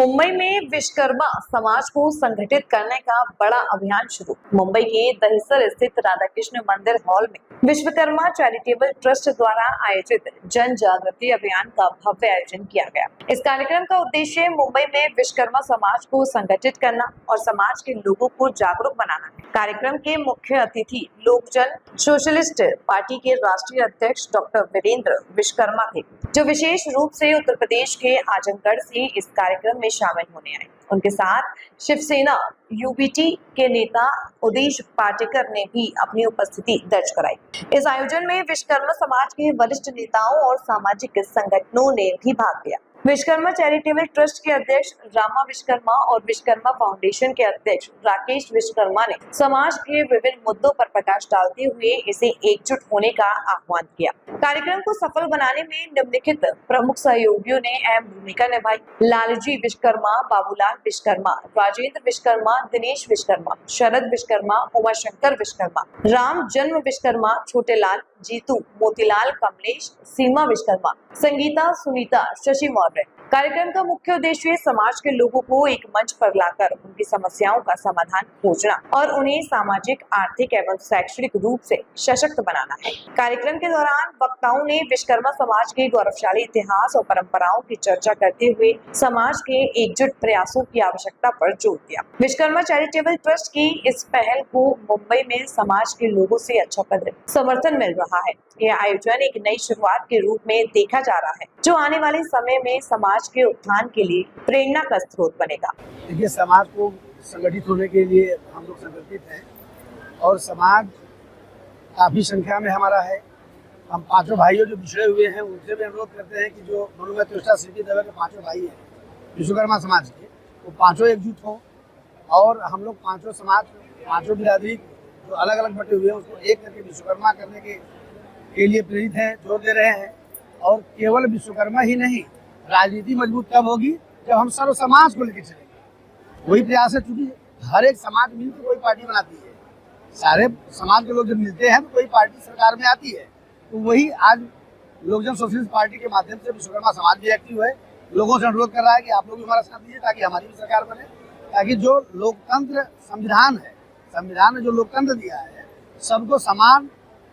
मुंबई में विश्वकर्मा समाज को संगठित करने का बड़ा अभियान शुरू। मुंबई के दहिसर स्थित राधाकृष्ण मंदिर हॉल में विश्वकर्मा चैरिटेबल ट्रस्ट द्वारा आयोजित जन जागृति अभियान का भव्य आयोजन किया गया। इस कार्यक्रम का उद्देश्य मुंबई में विश्वकर्मा समाज को संगठित करना और समाज के लोगों को जागरूक बनाना है। कार्यक्रम के मुख्य अतिथि लोकजन सोशलिस्ट पार्टी के राष्ट्रीय अध्यक्ष डॉक्टर वीरेंद्र विश्वकर्मा थे, जो विशेष रूप से उत्तर प्रदेश के आजमगढ़ से इस कार्यक्रम में शामिल होने आए। उनके साथ शिवसेना यूबीटी के नेता उदेश पाटेकर ने भी अपनी उपस्थिति दर्ज कराई। इस आयोजन में विश्वकर्मा समाज के वरिष्ठ नेताओं और सामाजिक संगठनों ने भी भाग लिया। विश्वकर्मा चैरिटेबल ट्रस्ट के अध्यक्ष रामा विश्वकर्मा और विश्वकर्मा फाउंडेशन के अध्यक्ष राकेश विश्वकर्मा ने समाज के विभिन्न मुद्दों पर प्रकाश डालते हुए इसे एकजुट होने का आह्वान किया। कार्यक्रम को सफल बनाने में निम्नलिखित प्रमुख सहयोगियों ने अहम भूमिका निभाई। लालजी विश्वकर्मा, बाबूलाल विश्वकर्मा, राजेंद्र विश्वकर्मा, दिनेश विश्वकर्मा, शरद विश्वकर्मा, उमाशंकर विश्वकर्मा, राम जन्म विश्वकर्मा, छोटेलाल, जीतू, मोतीलाल, कमलेश, सीमा विश्वकर्मा, संगीता, सुनीता, शशि मौर्य। कार्यक्रम का मुख्य उद्देश्य समाज के लोगों को एक मंच पर लाकर उनकी समस्याओं का समाधान खोजना और उन्हें सामाजिक, आर्थिक एवं शैक्षणिक रूप से सशक्त बनाना है। कार्यक्रम के दौरान वक्ताओं ने विश्वकर्मा समाज के गौरवशाली इतिहास और परंपराओं की चर्चा करते हुए समाज के एकजुट प्रयासों की आवश्यकता पर जोर दिया। विश्वकर्मा चैरिटेबल ट्रस्ट की इस पहल को मुंबई में समाज के लोगों से अच्छा कदर समर्थन मिल रहा है। यह आयोजन एक नई शुरुआत के रूप में देखा जा रहा है, जो आने वाले समय में समाज के उत्थान के लिए प्रेरणा का स्रोत बनेगा। देखिए, समाज को संगठित होने के लिए हम लोग संगठित हैं और समाज काफ़ी संख्या में हमारा है। हम पांचों भाइयों जो बिछड़े हुए हैं उनसे भी अनुरोध करते हैं कि जो मनुमेह त्रिष्ठा सिद्धि देवा के पांचों भाई हैं विश्वकर्मा समाज के, वो पांचों एकजुट हों और हम लोग पांचों समाज, पांचों बिरादरी जो अलग अलग बटे हुए हैं उसको एक करके विश्वकर्मा करने के लिए प्रेरित हैं, जोर दे रहे हैं। और केवल विश्वकर्मा ही नहीं, राजनीति मजबूत तब होगी जब हम सर्व समाज को लेकर चलेंगे। वही प्रयास है, चूंकि हर एक समाज मिलकर कोई पार्टी बनाती है, सारे समाज के लोग जब मिलते हैं तो कोई पार्टी सरकार में आती है। तो वही आज लोकजन सोशलिस्ट पार्टी के माध्यम से विश्वकर्मा समाज भी एक्टिव है, लोगों से अनुरोध कर रहा है कि आप लोग भी हमारा साथ दीजिए ताकि हमारी भी सरकार बने, ताकि जो लोकतंत्र संविधान है, संविधान ने जो लोकतंत्र दिया है, सबको समान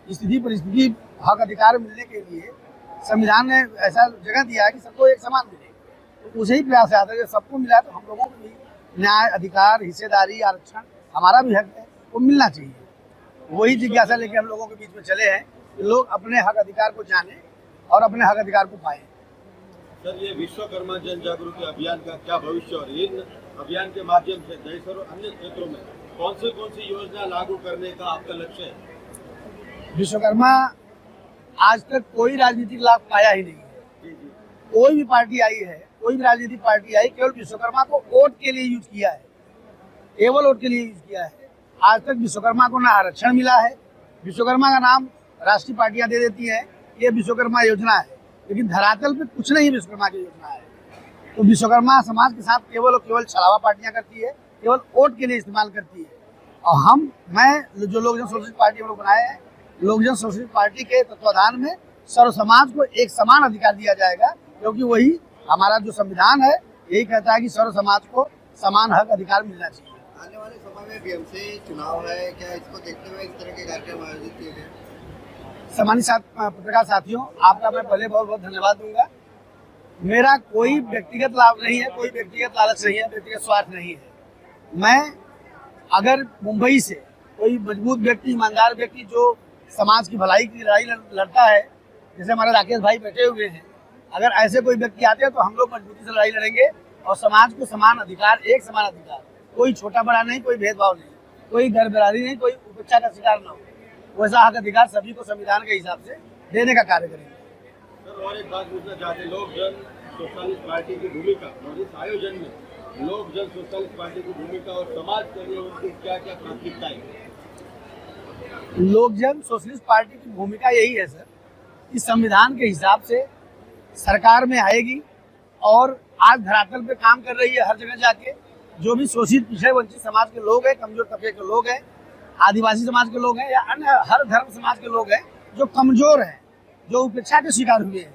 स्थिति परिस्थिति हक अधिकार मिलने के लिए संविधान ने ऐसा जगह दिया है कि सबको एक समान मिले। तो उसे ही प्रयास आता है कि सबको मिला तो हम लोगों को भी न्याय, अधिकार, हिस्सेदारी, आरक्षण, हमारा भी हक है, वो मिलना चाहिए। वही जिज्ञासा लेके हम लोगों के बीच में चले हैं कि लोग अपने हक अधिकार को जाने और अपने हक अधिकार को पाए। सर, ये विश्वकर्मा जन जागृति अभियान का क्या भविष्य और इन अभियान के माध्यम से दहिसर और अन्य क्षेत्रों में कौन सी योजना लागू करने का आपका लक्ष्य है? विश्वकर्मा आज तक कोई राजनीतिक लाभ पाया ही नहीं है। कोई भी पार्टी आई है, कोई भी राजनीतिक पार्टी आई, केवल विश्वकर्मा को वोट के लिए यूज किया है, केवल वोट के लिए यूज किया है। आज तक विश्वकर्मा को ना आरक्षण मिला है। विश्वकर्मा का नाम राष्ट्रीय पार्टियां दे देती हैं, ये विश्वकर्मा योजना है, लेकिन धरातल पे कुछ नहीं विश्वकर्मा की योजना है। तो विश्वकर्मा समाज के साथ केवल और केवल छलावा पार्टियां करती है, केवल वोट के लिए इस्तेमाल करती है। और मैं जो लोकजन सोशलिस्ट पार्टी हम लोग बनाए हैं, लोकजन सोशलिस्ट पार्टी के तत्वाधान में सर्व समाज को एक समान अधिकार दिया जाएगा, क्योंकि वही हमारा जो संविधान है यही कहता है कि सर्व समाज को समान हक अधिकार मिलना चाहिए। आने वाले समय में बीएमसी चुनाव है, क्या इसको देखते हुए इस तरह के कार्यक्रम आयोजित किए गए? सम्मानित पत्रकार साथियों, आपका मैं पहले बहुत बहुत धन्यवाद दूंगा। मेरा कोई व्यक्तिगत लाभ नहीं है, कोई व्यक्तिगत लालच नहीं है, व्यक्तिगत स्वार्थ नहीं है। मैं अगर मुंबई से कोई मजबूत व्यक्ति, ईमानदार व्यक्ति जो समाज की भलाई की लड़ाई लड़ता है, जैसे हमारे राकेश भाई बैठे हुए हैं, अगर ऐसे कोई व्यक्ति आते हैं तो हम लोग मजबूती से लड़ाई लड़ेंगे और समाज को समान अधिकार, एक समान अधिकार, कोई छोटा बड़ा नहीं, कोई भेदभाव नहीं, कोई घर बिरादरी नहीं, कोई उपेक्षा का शिकार न हो, वैसा हक अधिकार सभी को संविधान के हिसाब से देने का कार्य करेंगे। सर, और एक बात पूछना चाहते हैं, लोकजन सोशलिस्ट पार्टी की भूमिका और इस आयोजन में लोकजन सोशलिस्ट पार्टी की भूमिका और समाज के लिए उनकी क्या क्या प्राथमिकताएं? लोकजन सोशलिस्ट पार्टी की भूमिका यही है सर कि संविधान के हिसाब से सरकार में आएगी और आज धरातल पे काम कर रही है। हर जगह जाके जो भी शोषित, पिछड़े, वंचित समाज के लोग हैं, कमजोर तबके के लोग हैं, आदिवासी समाज के लोग हैं या अन्य हर धर्म समाज के लोग हैं जो कमजोर हैं, जो उपेक्षा के शिकार हुए हैं,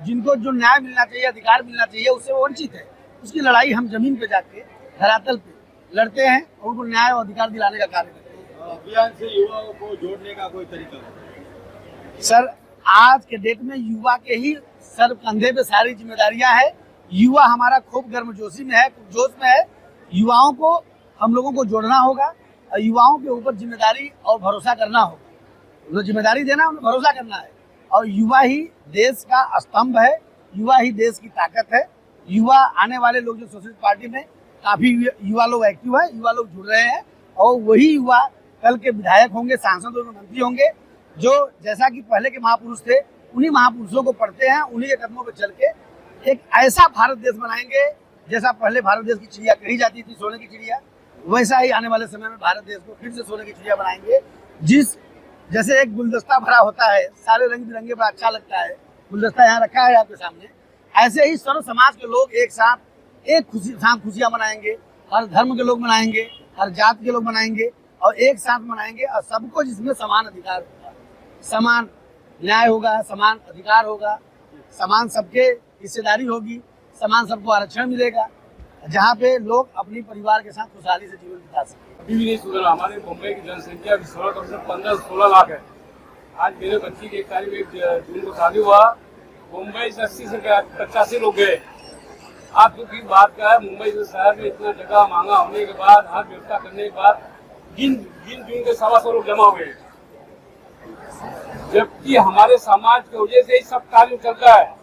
जिनको जो न्याय मिलना चाहिए, अधिकार मिलना चाहिए, उससे वो वंचित है, उसकी लड़ाई हम जमीन पे जाके धरातल पे लड़ते हैं और उनको न्याय और अधिकार दिलाने का कार्य करते हैं। अभियान से युवाओं को जोड़ने का कोई तरीका है? सर, आज के डेट में युवा के ही सर कंधे पे सारी जिम्मेदारियां हैं। युवा हमारा खूब गर्मजोशी में है, जोश में है। युवाओं को हम लोगों को जोड़ना होगा और युवाओं के ऊपर जिम्मेदारी और भरोसा करना होगा। जो जिम्मेदारी देना है उन्हें भरोसा करना है और युवा ही देश का स्तंभ है, युवा ही देश की ताकत है। युवा आने वाले लोग जो सोशलिस्ट पार्टी में काफी युवा लोग एक्टिव है, युवा लोग जुड़ रहे हैं और वही युवा कल के विधायक होंगे, सांसद होंगे, मंत्री होंगे, जो जैसा कि पहले के महापुरुष थे उन्हीं महापुरुषों को पढ़ते हैं, उन्हीं के कदमों पर चल के एक ऐसा भारत देश बनाएंगे जैसा पहले भारत देश की चिड़िया कही जाती थी, सोने की चिड़िया, वैसा ही आने वाले समय में भारत देश को फिर से सोने की चिड़िया बनाएंगे। जैसे एक गुलदस्ता भरा होता है, सारे रंग बिरंगे बड़ा अच्छा लगता है, गुलदस्ता यहाँ रखा है आपके सामने, ऐसे ही सर्व समाज के लोग एक साथ एक खुशियाँ मनाएंगे। हर धर्म के लोग मनाएंगे, हर जाति के लोग मनाएंगे और एक साथ मनाएंगे और सबको जिसमें समान अधिकार होगा, समान न्याय होगा, समान अधिकार होगा, समान सबके हिस्सेदारी होगी, समान सबको आरक्षण मिलेगा, जहाँ पे लोग अपनी परिवार के साथ खुशहाली से जीवन बिता सकें। अभी भी नहीं सुधरा। हमारे मुंबई की जनसंख्या 15-16 लाख है। आज मेरे बच्ची की 1 तारीख जून को शादी हुआ, मुंबई से 80 से 85 लोग गए। आप तो की बात का है, मुंबई से शहर में इतना जगह महंगा होने के बाद, हर व्यवस्था करने के बाद गिन के 125 लोग जमा हुए, जबकि हमारे समाज की वजह से ही सब कार्य चलता है।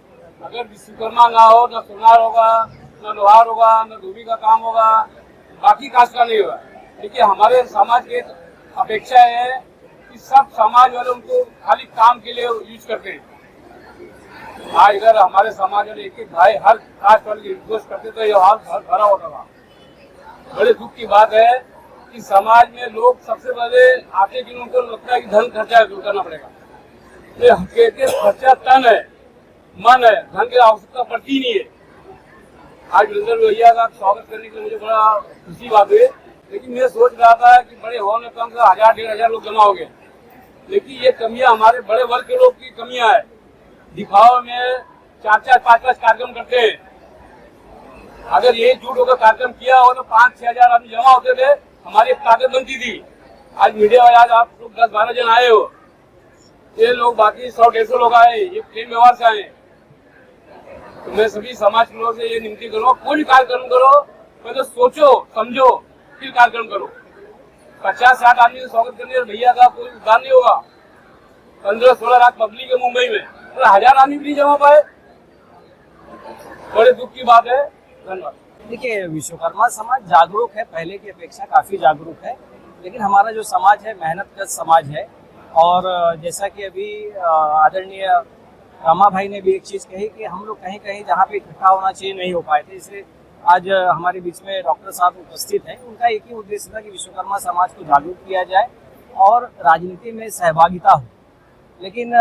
अगर विश्वकर्मा ना हो, न सोनार होगा, न लोहार होगा, न धोबी का काम होगा, बाकी कास्ट का नहीं होगा। देखिए, हमारे समाज की अपेक्षा है कि सब समाज वाले उनको खाली काम के लिए यूज करते हैं। आज इधर हमारे समाज वाले एक भाई हर कास्ट वाले रिक्वेस्ट करते तो ये हाल भरा होता था। बड़े दुख की बात है कि समाज में लोग सबसे पहले आते कि उनको लगता है कि धन खर्चा करना पड़ेगा। ये कहते खर्चा तन है, मन है, धन की आवश्यकता पड़ती नहीं है। आज वीरेंद्र भैया का स्वागत करने के लिए मुझे बड़ा खुशी बात हुई, लेकिन मैं सोच रहा था कि बड़े हॉल में कम से 1000-1500 लोग जमा हो गए, लेकिन ये कमियां हमारे बड़े वर्ग के लोग की कमियां है। दिखावा में 4-4, 5-5 कार्यक्रम करते हैं। अगर ये झूठ होकर कार्यक्रम किया हो तो 5-6 हजार आदमी जमा होते थे, हमारी एक ताकत बनती थी। आज मीडिया वाले, आज आप लोग 10-12 जन आए हो, ये लोग बाकी 100-150 लोग आए, ये प्रेम व्यवहार से आए। तो मैं सभी समाज के लोगों से ये नियुक्ति करूँ, कोई भी कार्यक्रम करो पहले सोचो समझो फिर कार्यक्रम करो। 50-60 आदमी का स्वागत करने भैया का कोई उद्धार नहीं होगा। 15-16 लाख पब्लिक है मुंबई में, तो 1000 आदमी भी नहीं जमा पाए, बड़े दुख की बात है। धन्यवाद। देखिए, विश्वकर्मा समाज जागरूक है, पहले की अपेक्षा काफी जागरूक है, लेकिन हमारा जो समाज है मेहनत का समाज है। और जैसा कि अभी आदरणीय रामा भाई ने भी एक चीज कही कि हम लोग कहीं कहीं जहाँ पे इकट्ठा होना चाहिए नहीं हो पाए थे, इसलिए आज हमारे बीच में डॉक्टर साहब उपस्थित हैं। उनका एक ही उद्देश्य था कि विश्वकर्मा समाज को जागरूक किया जाए और राजनीति में सहभागिता हो। लेकिन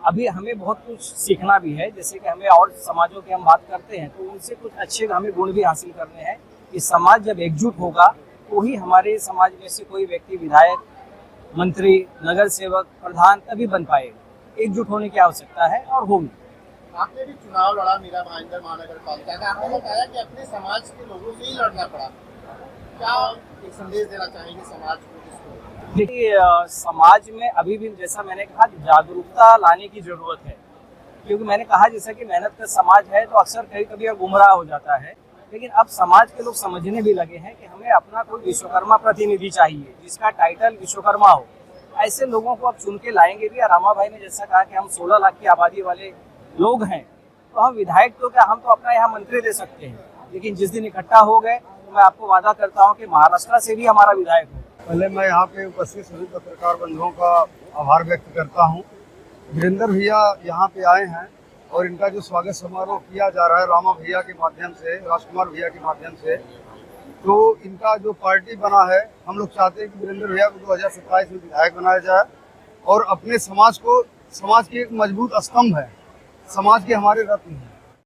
अभी हमें बहुत कुछ सीखना भी है, जैसे कि हमें और समाजों की हम बात करते हैं तो उनसे कुछ अच्छे हमें गुण भी हासिल करने हैं। कि समाज जब एकजुट होगा तो ही हमारे समाज में से कोई व्यक्ति विधायक, मंत्री, नगर सेवक, प्रधान तभी बन पाएगा। एकजुट होने की आवश्यकता है और होगी। आपने भी चुनाव लड़ा मीरा भाईंदर महानगर पालिका का, आपने बताया कि अपने समाज के लोगों से ही लड़ना पड़ा, क्या एक संदेश देना चाहेंगे समाज को? देखिए, समाज में अभी भी जैसा मैंने कहा जागरूकता लाने की जरूरत है, क्योंकि मैंने कहा जैसा कि मेहनत का समाज है तो अक्सर कभी कभी गुमराह हो जाता है। लेकिन अब समाज के लोग समझने भी लगे हैं कि हमें अपना कोई विश्वकर्मा प्रतिनिधि चाहिए जिसका टाइटल विश्वकर्मा हो। ऐसे लोगों को अब चुन के लाएंगे भी। रामा भाई ने जैसा कहा कि हम 16 लाख की आबादी वाले लोग हैं, तो हम विधायक तो क्या, हम तो अपना यहाँ मंत्री दे सकते हैं, लेकिन जिस दिन इकट्ठा हो गए तो मैं आपको वादा करता हूँ कि महाराष्ट्र से भी हमारा विधायक हो। पहले मैं यहाँ पे उपस्थित सभी पत्रकार बंधुओं का आभार व्यक्त करता हूँ। वीरेंद्र भैया यहाँ पे आए हैं और इनका जो स्वागत समारोह किया जा रहा है रामा भैया के माध्यम से, राजकुमार भैया के माध्यम से, तो इनका जो पार्टी बना है, हम लोग चाहते हैं कि वीरेंद्र भैया को 2027 में विधायक बनाया जाए और अपने समाज की एक मजबूत स्तंभ है, समाज के हमारे रत्न हैं।